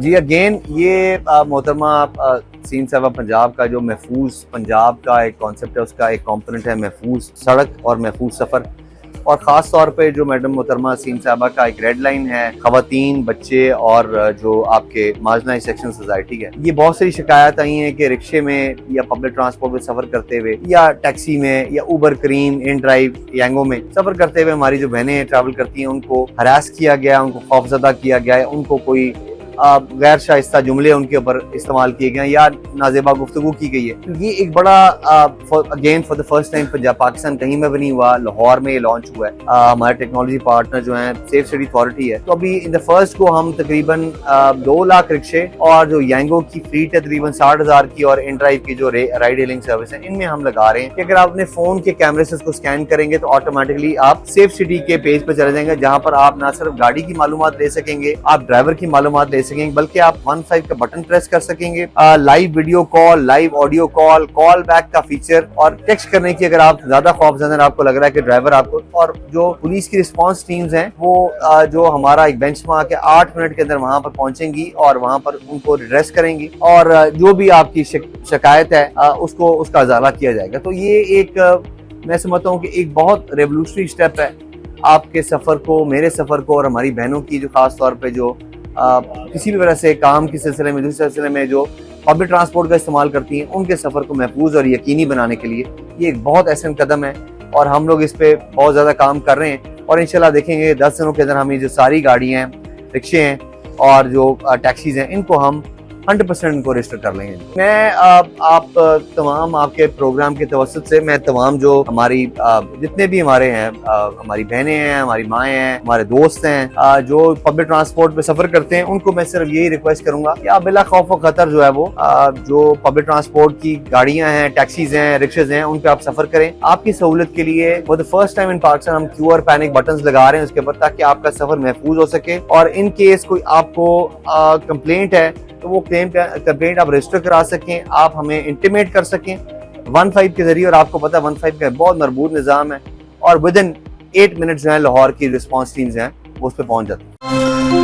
جی again یہ محترمہ سین صاحبہ پنجاب کا جو محفوظ پنجاب کا ایک کانسیپٹ ہے، اس کا ایک کمپوننٹ ہے محفوظ سڑک اور محفوظ سفر، اور خاص طور پہ جو میڈم محترمہ سین صاحبہ کا ایک ریڈ لائن ہے خواتین، بچے اور جو آپ کے مارجنائز سیکشن سوسائٹی ہے۔ یہ بہت ساری شکایات آئی ہیں کہ رکشے میں یا پبلک ٹرانسپورٹ میں سفر کرتے ہوئے یا ٹیکسی میں یا اوبر کریم ان ڈرائیو یانگو میں سفر کرتے ہوئے ہماری جو بہنیں ٹریول کرتی ہیں ان کو ہراس کیا گیا، ان کو خوفزدہ کیا گیا ہے، ان کو کوئی غیر شائستہ جملے ان کے اوپر استعمال کیے گئے یا نازیبہ گفتگو کی گئی ہے۔ یہ ایک بڑا again for the first time Punjab Pakistan کہیں میں بھی نہیں ہوا، لاہور میں یہ لانچ ہوا ہے۔ ہمارے ٹیکنالوجی پارٹنر جو ہیں سیف سٹی اتھارٹی ہے، تو ابھی ان دا فرسٹ کو ہم تقریباً 2 لاکھ رکشے اور جو یانگو کی فلیٹ ہے تقریباً 60,000 کی، اور ان ڈرائیو کی جو رائڈ ہیلنگ سروس ہے، ان میں ہم لگا رہے ہیں کہ اگر آپ اپنے فون کے کیمرے سے اس کو اسکین کریں گے تو آٹومیٹکلی آپ سیف سٹی کے پیج پہ چلے جائیں گے، جہاں پر آپ نہ صرف گاڑی کی معلومات لے سکیں گے، آپ ڈرائیور کی معلومات لے سکیں گے، بلکہ آپ 15 کا بٹن پریس کر سکیں گے، live video call, live audio call, call back کا فیچر، اور ٹیکسٹ کرنے کی اگر آپ زیادہ خوف زدہ آپ کو لگ رہا ہے کہ ڈرائیور آپ کو، اور جو پولیس کی رسپانس ٹیمز ہیں وہ جو ہمارا ایک بینچ مارک ہے 8 منٹ کے اندر وہاں پر پہنچیں گی اور وہاں پر ان کو ریڈریس کریں گی، اور جو بھی آپ کی شکایت ہے اس کا ازالہ کیا جائے گا۔ تو یہ ایک میں سمجھتا ہوں کہ ایک بہت ریولوشنری سٹیپ ہے آپ کے سفر کو، میرے سفر کو، اور ہماری بہنوں کی جو خاص طور پہ جو کسی بھی وجہ سے کام کے سلسلے میں، دوسرے سلسلے میں جو پبلک ٹرانسپورٹ کا استعمال کرتی ہیں، ان کے سفر کو محفوظ اور یقینی بنانے کے لیے یہ ایک بہت اہم قدم ہے، اور ہم لوگ اس پہ بہت زیادہ کام کر رہے ہیں، اور انشاءاللہ دیکھیں گے 10 دنوں کے اندر ہم یہ جو ساری گاڑیاں ہیں، رکشے ہیں اور جو ٹیکسیز ہیں، ان کو ہم 100% کو رجسٹر کر لیں گے۔ میں آپ تمام آپ کے پروگرام کے توسط سے میں تمام جو ہماری جتنے بھی ہمارے ہیں، ہماری بہنیں ہیں، ہماری مائیں ہیں، ہمارے دوست ہیں جو پبلک ٹرانسپورٹ پہ سفر کرتے ہیں، ان کو میں صرف یہی ریکویسٹ کروں گا کہ آپ بلا خوف و خطر جو ہے وہ جو پبلک ٹرانسپورٹ کی گاڑیاں ہیں، ٹیکسیز ہیں، رکشز ہیں، ان پہ آپ سفر کریں۔ آپ کی سہولت کے لیے فار دا فرسٹ ٹائم ان پاکستان ہم QR پینک بٹنز لگا رہے ہیں اس کے اوپر، تاکہ آپ کا سفر محفوظ ہو سکے، اور ان کیس کوئی آپ کو کمپلینٹ ہے تو وہ کمپلینٹ آپ رجسٹر کرا سکیں، آپ ہمیں انٹیمیٹ کر سکیں 15 کے ذریعے، اور آپ کو پتا 15 کا بہت مربوط نظام ہے، اور ودن 8 منٹ جو ہے لاہور کی رسپانس ٹیمز ہیں وہ اس پہ پہنچ جاتی ہیں۔